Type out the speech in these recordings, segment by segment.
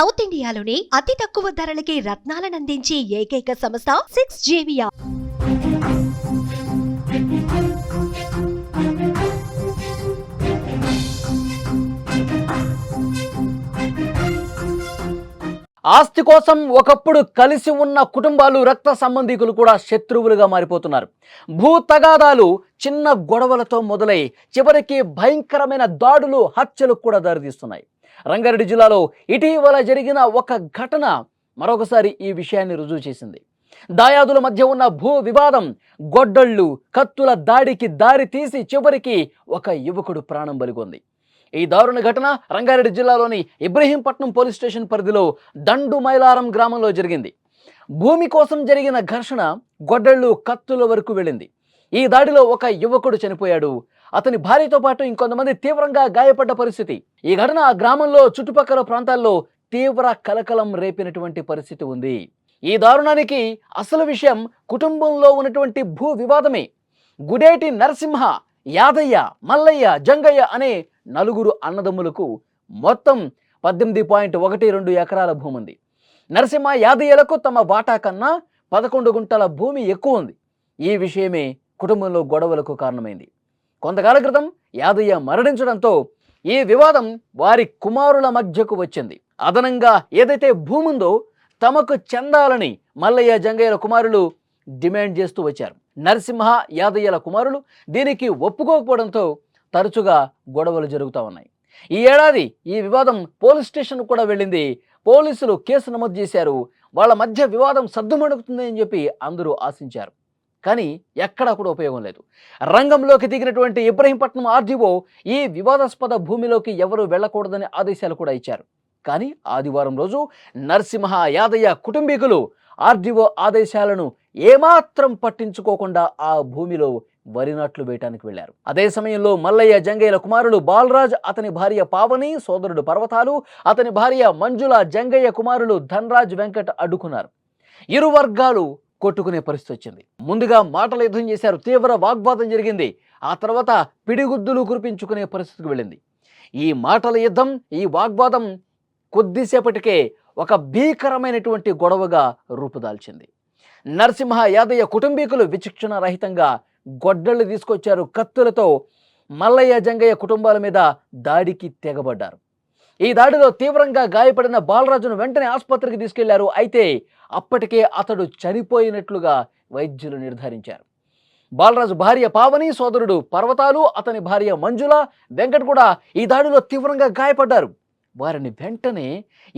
South ఇండియాలోని అతి తక్కువ ధరలకి రత్నాలనందించే ఏకైక సంస్థ 6JVR. ఆస్తి కోసం ఒకప్పుడు కలిసి ఉన్న కుటుంబాలు, రక్త సంబంధికులు కూడా శత్రువులుగా మారిపోతున్నారు. భూ తగాదాలు చిన్న గొడవలతో మొదలై చివరికి భయంకరమైన దాడులు, హత్యలు కూడా దారితీస్తున్నాయి. రంగారెడ్డి జిల్లాలో ఇటీవల జరిగిన ఒక ఘటన మరొకసారి ఈ విషయాన్ని రుజువు చేసింది. దాయాదుల మధ్య ఉన్న భూ వివాదం గొడ్డళ్ళు, కత్తుల దాడికి దారి తీసి చివరికి ఒక యువకుడు ప్రాణం బలిగొంది. ఈ దారుణ ఘటన రంగారెడ్డి జిల్లాలోని ఇబ్రహీంపట్నం పోలీస్ స్టేషన్ పరిధిలో దండు మైలారం గ్రామంలో జరిగింది. భూమి కోసం జరిగిన ఘర్షణ గొడ్డళ్ళు, కత్తుల వరకు వెళ్ళింది. ఈ దాడిలో ఒక యువకుడు చనిపోయాడు. అతని భార్యతో పాటు ఇంకొంతమంది తీవ్రంగా గాయపడ్డ పరిస్థితి. ఈ ఘటన ఆ గ్రామంలో, చుట్టుపక్కల ప్రాంతాల్లో తీవ్ర కలకలం రేపినటువంటి పరిస్థితి ఉంది. ఈ దారుణానికి అసలు విషయం కుటుంబంలో ఉన్నటువంటి భూ వివాదమే. గుడేటి నరసింహ, యాదయ్య, మల్లయ్య, జంగయ్య అనే నలుగురు అన్నదమ్ములకు మొత్తం 18.12 ఎకరాల భూమి ఉంది. నరసింహ, యాదయ్యలకు తమ వాటా కన్నా 11 గుంటల భూమి ఎక్కువ ఉంది. ఈ విషయమే కుటుంబంలో గొడవలకు కారణమైంది. కొంతకాల క్రితం యాదయ్య మరణించడంతో ఈ వివాదం వారి కుమారుల మధ్యకు వచ్చింది. అదనంగా ఏదైతే భూమి ఉందో తమకు చెందాలని మల్లయ్య, జంగయ్యల కుమారులు డిమాండ్ చేస్తూ వచ్చారు. నరసింహ, యాదయ్యల కుమారులు దీనికి ఒప్పుకోకపోవడంతో తరచుగా గొడవలు జరుగుతూ ఉన్నాయి. ఈ ఏడాది ఈ వివాదం పోలీస్ స్టేషన్ కూడా వెళ్ళింది. పోలీసులు కేసు నమోదు చేశారు. వాళ్ళ మధ్య వివాదం సద్దుమణుగుతుంది అని చెప్పి అందరూ ఆశించారు. కానీ ఎక్కడా కూడా ఉపయోగం లేదు. రంగంలోకి దిగినటువంటి ఇబ్రహీంపట్నం ఆర్డీఓ ఈ వివాదాస్పద భూమిలోకి ఎవరూ వెళ్ళకూడదని ఆదేశాలు కూడా ఇచ్చారు. కానీ ఆదివారం రోజు నరసింహ, యాదయ్య కుటుంబీకులు ఆర్డీఓ ఆదేశాలను ఏమాత్రం పట్టించుకోకుండా ఆ భూమిలో వరి నాట్లు వేయటానికి వెళ్లారు. అదే సమయంలో మల్లయ్య, జంగయ్యల కుమారులు బాలరాజ్, అతని భార్య పావని, సోదరుడు పర్వతాలు, అతని భార్య మంజుల, జంగయ్య కుమారులు ధనరాజ్, వెంకట్ అడ్డుకున్నారు. ఇరు వర్గాలు కొట్టుకునే పరిస్థితి వచ్చింది. ముందుగా మాటల యుద్ధం చేశారు. తీవ్ర వాగ్వాదం జరిగింది. ఆ తర్వాత పిడిగుద్దులు కురిపించుకునే పరిస్థితికి వెళ్ళింది. ఈ మాటల యుద్ధం, ఈ వాగ్వాదం కొద్దిసేపటికే ఒక భీకరమైనటువంటి గొడవగా రూపుదాల్చింది. నరసింహ, యాదయ్య కుటుంబీకులు విచక్షణ రహితంగా గొడ్డళ్ళు తీసుకొచ్చారు. కత్తులతో మల్లయ్య, జంగయ్య కుటుంబాల మీద దాడికి తెగబడ్డారు. ఈ దాడిలో తీవ్రంగా గాయపడిన బాలరాజును వెంటనే ఆసుపత్రికి తీసుకెళ్లారు. అయితే అప్పటికే అతడు చనిపోయినట్లుగా వైద్యులు నిర్ధారించారు. బాలరాజు భార్య పావని, సోదరుడు పర్వతాలు, అతని భార్య మంజుల, వెంకట్ కూడా ఈ దాడిలో తీవ్రంగా గాయపడ్డారు. వారిని వెంటనే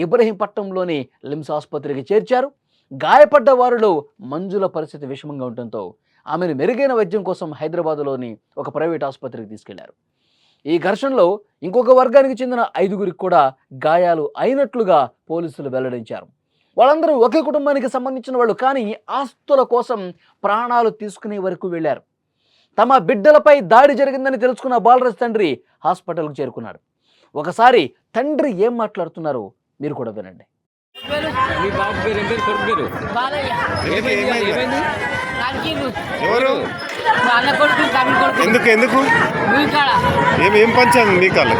ఇబ్రహీంపట్నంలోని లిమ్స్ ఆసుపత్రికి చేర్చారు. గాయపడ్డ వారిలో మంజుల పరిస్థితి విషమంగా ఉండటంతో ఆమెను మెరుగైన వైద్యం కోసం హైదరాబాద్లోని ఒక ప్రైవేట్ ఆసుపత్రికి తీసుకెళ్లారు. ఈ ఘర్షణలో ఇంకొక వర్గానికి చెందిన 5గురికి కూడా గాయాలు అయినట్లుగా పోలీసులు వెల్లడించారు. వాళ్ళందరూ ఒకే కుటుంబానికి సంబంధించిన వాళ్ళు, కానీ ఆస్తుల కోసం ప్రాణాలు తీసుకునే వరకు వెళ్ళారు. తమ బిడ్డలపై దాడి జరిగిందని తెలుసుకున్న బాలరాజ్ తండ్రి హాస్పిటల్కు చేరుకున్నాడు. ఒకసారి తండ్రి ఏం మాట్లాడుతున్నారో మీరు కూడా వినండి. ఎందుకు ఎందుకు ఏం పంచాను మీ కాళ్ళు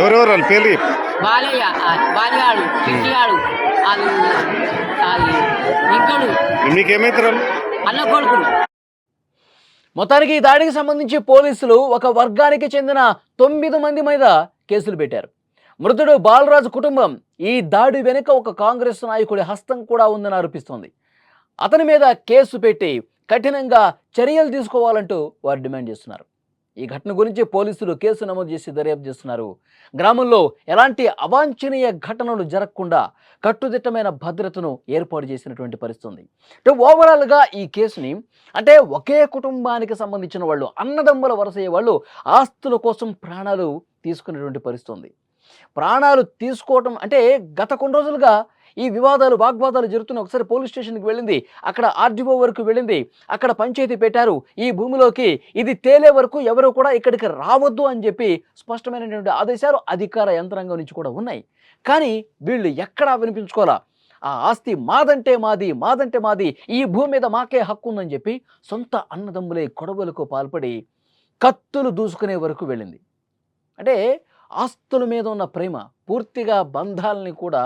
ఎవరెవరు వాళ్ళ పేర్లు? బాలయ్య, బాలిగాడు, చిట్టిగాడు, ఇంకడు. మీకేమైతారు? అన్న కొడుకులు. మొత్తానికి ఈ దాడికి సంబంధించి పోలీసులు ఒక వర్గానికి చెందిన 9 మంది మీద కేసులు పెట్టారు. మృతుడు బాలరాజు కుటుంబం ఈ దాడి వెనుక ఒక కాంగ్రెస్ నాయకుడి హస్తం కూడా ఉందని ఆరోపిస్తోంది. అతని మీద కేసు పెట్టి కఠినంగా చర్యలు తీసుకోవాలంటూ వారు డిమాండ్ చేస్తున్నారు. ఈ ఘటన గురించి పోలీసులు కేసు నమోదు చేసి దర్యాప్తు చేస్తున్నారు. గ్రామంలో ఎలాంటి అవాంఛనీయ ఘటనలు జరగకుండా కట్టుదిట్టమైన భద్రతను ఏర్పాటు చేసినటువంటి పరిస్థితి. ఓవరాల్గా ఈ కేసుని ఒకే కుటుంబానికి సంబంధించిన వాళ్ళు, అన్నదమ్ముల వరసయ్యే వాళ్ళు ఆస్తుల కోసం ప్రాణాలు తీసుకునేటువంటి పరిస్థితి. ప్రాణాలు తీసుకోవటం గత కొన్ని రోజులుగా ఈ వివాదాలు వాగ్వాదాలు జరుగుతున్నాయి. ఒకసారి పోలీస్ స్టేషన్కి వెళ్ళింది, అక్కడ ఆర్డీఓ వరకు వెళ్ళింది, అక్కడ పంచాయతీ పెట్టారు. ఈ భూమిలోకి ఇది తేలే వరకు ఎవరు కూడా ఇక్కడికి రావద్దు అని చెప్పి స్పష్టమైనటువంటి ఆదేశాలు అధికార యంత్రాంగం నుంచి కూడా ఉన్నాయి. కానీ వీళ్ళు ఎక్కడా వినిపించుకోవాలా. ఆ ఆస్తి మాదంటే మాది, మాదంటే మాది, ఈ భూమి మీద మాకే హక్కు ఉందని చెప్పి సొంత అన్నదమ్ములే గొడవలకు పాల్పడి కత్తులు దూసుకునే వరకు వెళ్ళింది. అంటే ఆస్తుల మీద ఉన్న ప్రేమ, పూర్తిగా బంధాలని కూడా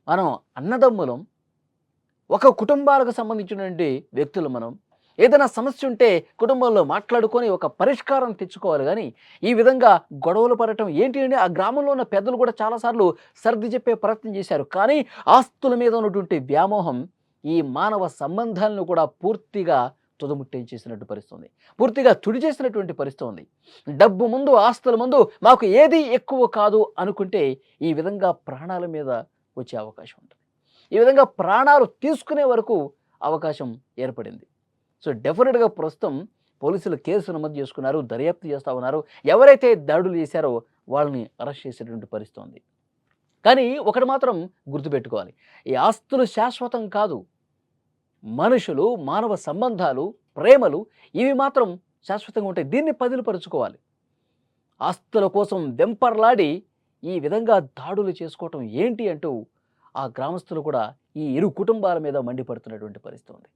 మనం అన్నదమ్ములం, ఒక కుటుంబాలకు సంబంధించినటువంటి వ్యక్తులు మనం ఏదైనా సమస్య ఉంటే కుటుంబంలో మాట్లాడుకొని ఒక పరిష్కారం తెచ్చుకోవాలి. కానీ ఈ విధంగా గొడవలు పడటం ఏంటి అంటే ఆ గ్రామంలో ఉన్న పెద్దలు కూడా చాలాసార్లు సర్ది చెప్పే ప్రయత్నం చేశారు. కానీ ఆస్తుల మీద ఉన్నటువంటి వ్యామోహం ఈ మానవ సంబంధాలను కూడా పూర్తిగా తుదముట్టించేసినట్టు పరిస్థితుంది, పూర్తిగా తుడి చేసినటువంటి పరిస్థితి ఉంది. డబ్బు ముందు, ఆస్తుల ముందు మాకు ఏది ఎక్కువ కాదు అనుకుంటే ఈ విధంగా ప్రాణాల మీద వచ్చే అవకాశం ఉంటుంది. ఈ విధంగా ప్రాణాలు తీసుకునే వరకు అవకాశం ఏర్పడింది. సో డెఫినెట్గా ప్రస్తుతం పోలీసులు కేసు నమోదు చేసుకున్నారు, దర్యాప్తు చేస్తూ ఉన్నారు. ఎవరైతే దాడులు చేశారో వాళ్ళని అరెస్ట్ చేసేటువంటి పరిస్థితి ఉంది. కానీ ఒకటి మాత్రం గుర్తుపెట్టుకోవాలి, ఈ ఆస్తులు శాశ్వతం కాదు. మనుషులు, మానవ సంబంధాలు, ప్రేమలు ఇవి మాత్రం శాశ్వతంగా ఉంటాయి. దీన్ని పదిలపరుచుకోవాలి. ఆస్తుల కోసం వెంపర్లాడి ఈ విధంగా దాడులు చేసుకోవటం ఏంటి అంటూ ఆ గ్రామస్తులు కూడా ఈ ఇరు కుటుంబాల మీద మండిపడుతున్నటువంటి పరిస్థితి ఉంది.